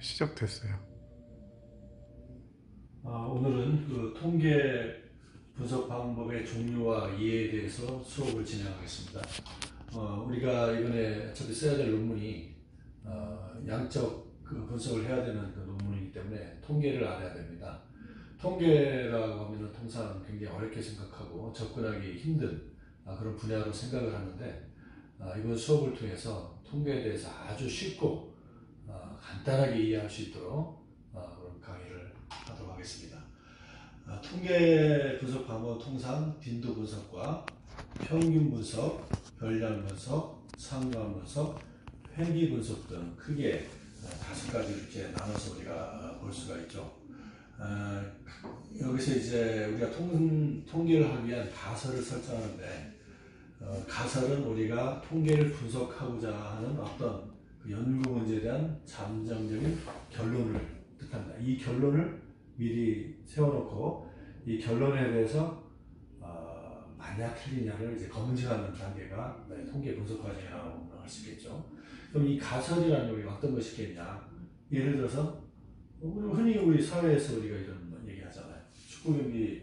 시작됐어요. 오늘은 그 통계 분석 방법의 종류와 이해에 대해서 수업을 진행하겠습니다. 우리가 이번에 어차피 써야 될 논문이 양적 그 분석을 해야 되는 그 논문이기 때문에 통계를 알아야 됩니다. 통계라고 하면 통상 굉장히 어렵게 생각하고 접근하기 힘든 그런 분야로 생각을 하는데 이번 수업을 통해서 통계에 대해서 아주 쉽고 간단하게 이해할 수 있도록 그런 강의를 하도록 하겠습니다. 통계 분석 방법은 통상 빈도 분석과 평균 분석, 별량 분석, 상관 분석, 회귀 분석 등 크게 5가지 이렇게 나눠서 우리가 볼 수가 있죠. 여기서 이제 우리가 통계를 하기 위한 가설을 설정하는데 가설은 우리가 통계를 분석하고자 하는 어떤 그 연구 문제에 대한 잠정적인 결론을 뜻합니다. 이 결론을 미리 세워놓고 이 결론에 대해서 맞냐 틀리냐를 이제 검증하는 단계가 통계 분석 과정이라고 할 수 있겠죠. 그럼 이 가설이라는 게 어떤 것이겠냐? 예를 들어서 흔히 우리 사회에서 우리가 이런 얘기 하잖아요. 축구 경기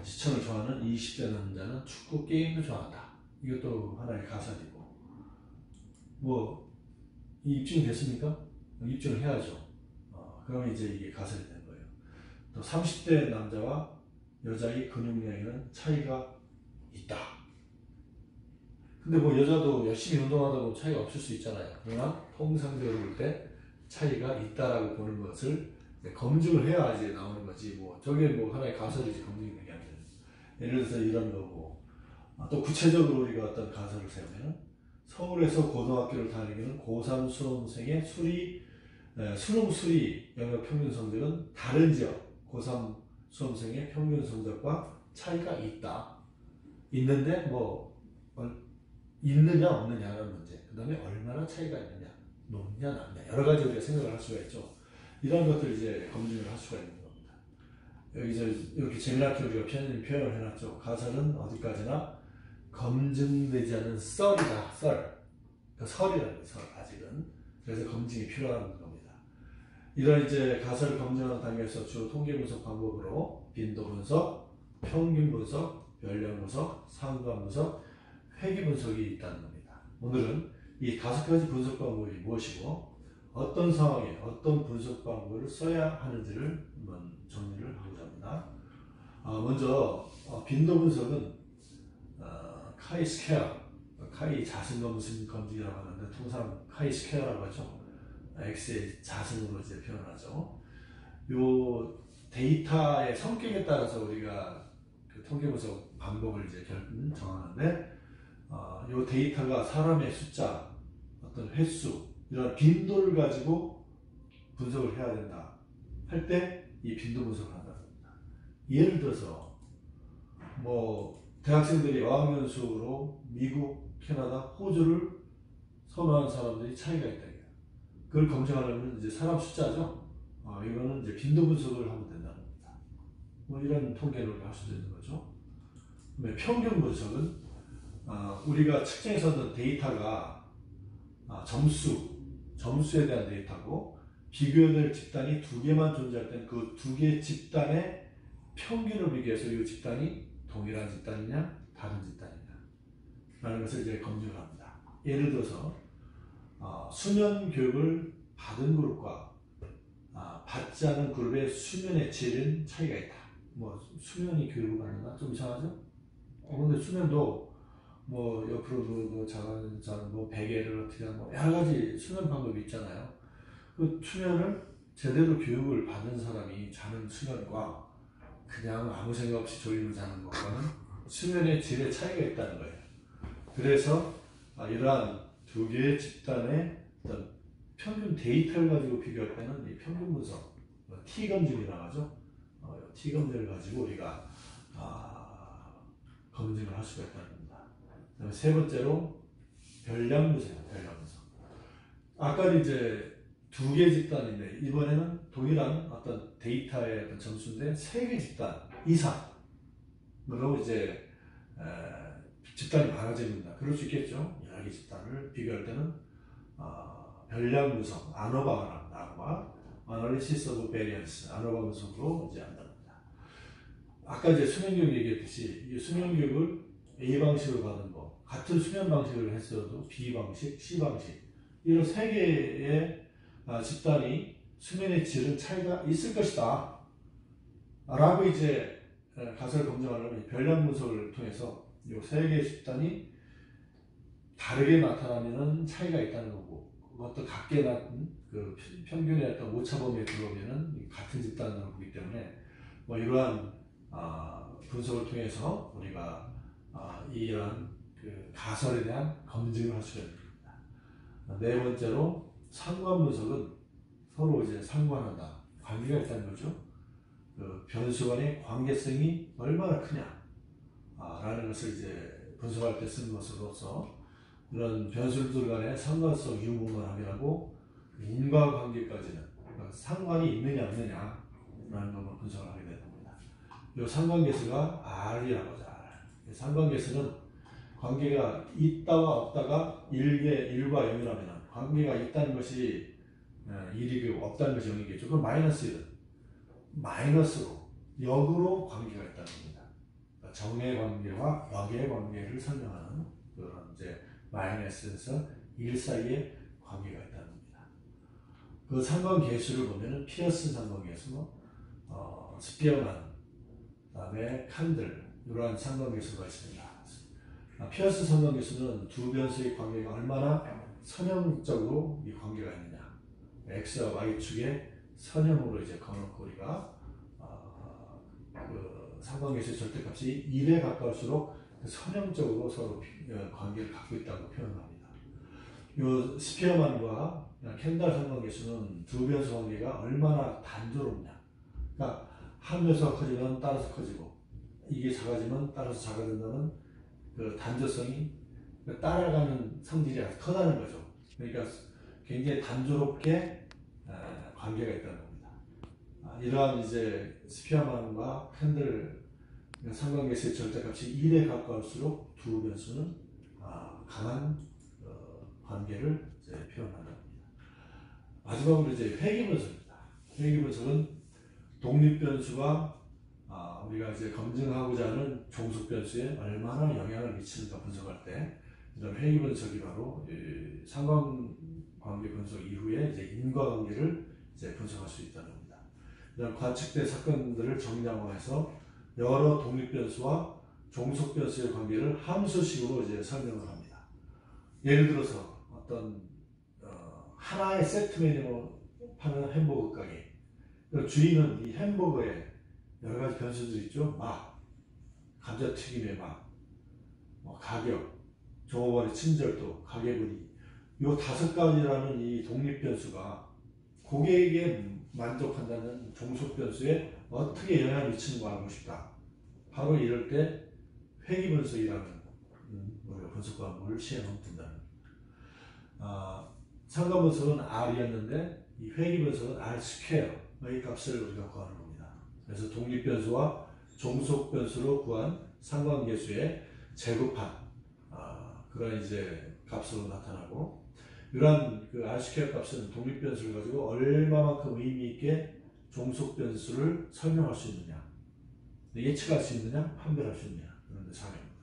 시청을 좋아하는 20대 남자는 축구 게임도 좋아한다. 이것도 하나의 가설이고, 입증이 됐습니까? 입증을 해야죠. 그러면 이제 이게 가설이 되는 거예요. 또 30대 남자와 여자의 근육량에는 차이가 있다. 근데 여자도 열심히 운동하다 보면 차이가 없을 수 있잖아요. 그러나 통상적으로 볼 때 차이가 있다라고 보는 것을 검증을 해야 이제 나오는 거지. 저게 하나의 가설이지 검증이 되는 게 아니에요. 예를 들어서 이런 거고, 또 구체적으로 우리가 어떤 가설을 세우면 서울에서 고등학교를 다니는 고3 수험생의 수능 수리 영역 평균 성적은 다른 지역 고3 수험생의 평균 성적과 차이가 있다. 있는데 있느냐 없느냐라는 문제, 그 다음에 얼마나 차이가 있느냐, 높냐 낮냐, 여러 가지 우리가 생각을 할 수가 있죠. 이런 것들을 이제 검증을 할 수가 있는 겁니다. 여기서 이렇게 재미나게 우리가 표현을 해놨죠. 가설은 어디까지나 검증되지 않은 썰이다. 썰. 그러니까 설이라는 거예요. 설, 아직은. 그래서 검증이 필요한 겁니다. 이런 이제 가설을 검증하는 단계에서 주로 통계 분석 방법으로 빈도 분석, 평균 분석, 별량 분석, 상관 분석, 회귀 분석이 있다는 겁니다. 오늘은 이 5가지 분석 방법이 무엇이고 어떤 상황에 어떤 분석 방법을 써야 하는지를 한번 정리를 하고자 합니다. 먼저 빈도 분석은 카이 스퀘어, 카이 자승 검증이라고 하는데 통상 카이 스퀘어라고 하죠. X의 자승으로 이제 표현하죠. 요 데이터의 성격에 따라서 우리가 그 통계 분석 방법을 이제 정하는데, 요 데이터가 사람의 숫자, 어떤 횟수, 이런 빈도를 가지고 분석을 해야 된다 할 때 이 빈도 분석을 한다는 겁니다. 예를 들어서 대학생들이 어학연수로 미국, 캐나다, 호주를 선호하는 사람들이 차이가 있다. 그걸 검증하려면 이제 사람 숫자죠. 이거는 이제 빈도 분석을 하면 된다는 겁니다. 이런 통계를 할 수도 있는 거죠. 그다음에 평균 분석은 우리가 측정해서 얻는 데이터가 점수에 대한 데이터고, 비교될 집단이 2개만 존재할 때는 그 2개 집단의 평균을 비교해서 이 집단이 동일한 집단이냐 다른 집단이냐 라는 것을 이제 검증을 합니다. 예를 들어서 수면 교육을 받은 그룹과 받지 않은 그룹의 수면의 질은 차이가 있다. 수면이 교육을 받는다? 좀 이상하죠? 근데 수면도 옆으로도 자는 베개를 어떻게 하는 여러 가지 수면 방법이 있잖아요. 그 수면을 제대로 교육을 받은 사람이 자는 수면과 그냥 아무 생각 없이 졸리고 자는 것과는 수면의 질의 차이가 있다는 거예요. 그래서 이러한 2개의 집단의 어떤 평균 데이터를 가지고 비교할 때는 이 평균 분석, T검증이라고 하죠. T검증을 가지고 우리가 검증을 할 수가 있다는 겁니다. 그다음에 세 번째로 별량 분석입니다. 별량 분석. 아까는 이제 2개 집단인데 이번에는 동일한 어떤 데이터의 어떤 점수인데 3개 집단 이상으로 이제 집단이 많아집니다. 그럴 수 있겠죠. 여러 개 집단을 비교할 때는 별량 분석, 아노바가 Analysis of Variance, ANOVA 분석으로 이제 한답니다. 아까 이제 수면교육 얘기했듯이 이 수면교육을 A 방식으로 가는 거, 같은 수면 방식을 했어도 B 방식, C 방식 이런 세 개의 집단이 수면의 질은 차이가 있을 것이다 라고 이제 가설을 검증하려면 별량 분석을 통해서 이 세 개의 집단이 다르게 나타나면은 차이가 있다는 거고, 그것도 같게 나타난 그 평균의 어떤 오차 범위에 들어오면은 같은 집단으로 보기 때문에 뭐 이러한 분석을 통해서 우리가 이러한 그 가설에 대한 검증을 할 수가 있습니다. 네 번째로 상관 분석은 서로 이제 상관한다, 관계가 있다는 거죠. 그 변수 간의 관계성이 얼마나 크냐 라는 것을 이제 분석할 때 쓰는 것으로서 이런 변수들 간의 상관성 유무만 확인하고 인과관계까지는 상관이 있느냐 없느냐 라는 것을 분석을 하게 됩니다. 이 상관계수가 R이라고 하죠. R. 상관계수는 관계가 있다와 없다가 1과 0이라면 관계가 있다는 것이 1이고 없다는 것이 0이겠죠. 그럼 마이너스 1은 마이너스로 역으로 관계가 있다는 겁니다. 그러니까 정의 관계와 역의 관계를 설명하는 그런 이제 마이너스에서 1 사이의 관계가 있다는 겁니다. 그 상관계수를 보면은 피어슨 상관계수, 스피어만, 그다음에 칸들 이러한 상관계수가 있습니다. 피어스 상관계수는 두 변수의 관계가 얼마나 선형적으로 이 관계가 있느냐, x와 y축의 선형으로 이제 그어놓고 우리가 그 상관계수의 절대값이 1에 가까울수록 선형적으로 서로 관계를 갖고 있다고 표현합니다. 이 스피어만과 켄달 상관계수는 두 변수 관계가 얼마나 단조롭냐, 그러니까 한 변수가 커지면 따라서 커지고 이게 작아지면 따라서 작아진다는 그 단조성이 따라가는 성질이 아주 크다는 거죠. 그러니까 굉장히 단조롭게 관계가 있다는 겁니다. 이러한 이제 스피어만과 캔들 상관계수의 절대값이 1에 가까울수록 두 변수는 강한 관계를 이제 표현한다 합니다. 마지막으로 이제 회귀분석입니다. 회귀분석은 독립변수가 우리가 이제 검증하고자 하는 종속변수에 얼마나 영향을 미치는가 분석할 때 이런 회귀분석이 바로 상관관계 분석 이후에 이제 인과관계를 이제 분석할 수 있다는 겁니다. 이런 관측된 사건들을 정량화해서 여러 독립변수와 종속변수의 관계를 함수식으로 이제 설명을 합니다. 예를 들어서 어떤 하나의 세트 메뉴로 파는 햄버거 가게, 주인은 이 햄버거에 여러 가지 변수들이 있죠. 맛, 감자튀김의 맛, 가격, 종업원의 친절도, 가게분위, 이 다섯 가지라는 이 독립 변수가 고객에게 만족한다는 종속 변수에 어떻게 영향을 미치는 거 알고 싶다. 바로 이럴 때 회귀 분석이라는 우리가 분석 과목을 시행하면 된다는 겁니다. 상관 분석은 R이었는데 이 회귀 분석은 R 스퀘어의 값을 우리가 구하는 겁니다. 그래서 독립 변수와 종속 변수로 구한 상관계수의 제곱한 그런 이제 값으로 나타나고, 이러한 그 R 스퀘어 값은 독립 변수를 가지고 얼마만큼 의미 있게 종속 변수를 설명할 수 있느냐, 예측할 수 있느냐, 판별할 수 있느냐, 그런 데 사례입니다.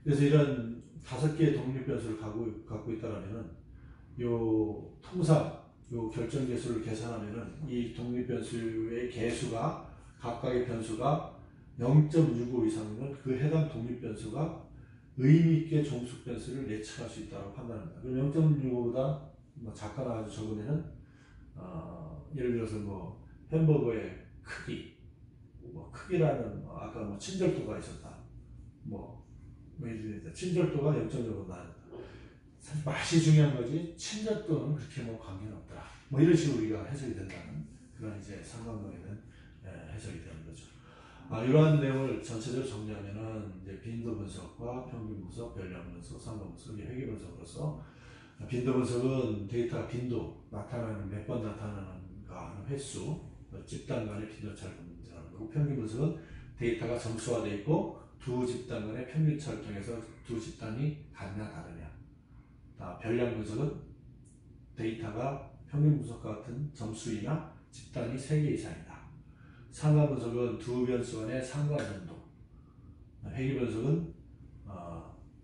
그래서 이런 5개의 독립 변수를 갖고 있다라면은 요 통상 요 결정 계수를 계산하면은 이 독립 변수의 계수가 각각의 변수가 0.65 이상이면 그 해당 독립 변수가 의미 있게 종속 변수를 예측할 수 있다고 판단합니다. 그럼 0.65보다 작거나 아주 적으면은 예를 들어서 햄버거의 크기, 크기라는 아까 친절도가 있었다. 친절도가 0.5보다 나는다. 사실 맛이 중요한 거지 친절도는 그렇게 관계는 없더라. 이런 식으로 우리가 해석이 된다는 그런 이제 상관관계에 대한 해석이 되는 거죠. 이러한 내용을 전체적으로 정리하면은 이제 빈도 분석과 평균 분석, 별량 분석, 상관 분석, 회귀 분석으로서 빈도 분석은 데이터 빈도, 나타나는 몇 번 나타나는가 하는 횟수, 집단 간의 빈도차를 검증하는 거고, 평균 분석은 데이터가 점수화되어 있고 두 집단 간의 평균차를 통해서 두 집단이 같냐 다르냐. 별량 분석은 데이터가 평균 분석과 같은 점수이나 집단이 3개 이상이다. 상관 분석은 두 변수 간의 상관전도, 회귀 분석은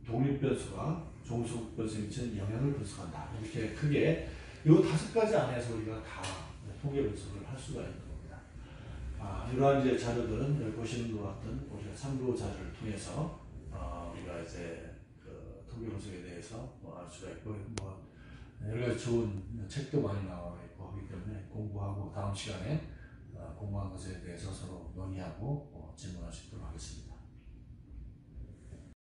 독립 변수가 종속 변수에 미치는 영향을 분석한다. 이렇게 크게 이 5가지 안에서 우리가 다 통계 분석을 할 수가 있는 겁니다. 이러한 이제 자료들은 여기 보시는 것 같은 우리가 참고 자료를 통해서 우리가 이제 그 통계 분석에 대해서 알 수가 있고, 여러 가지 좋은 책도 많이 나와 있고 하기 때문에 공부하고 다음 시간에 공부한 것에 대해서 서로 논의하고 질문할 수 있도록 하겠습니다.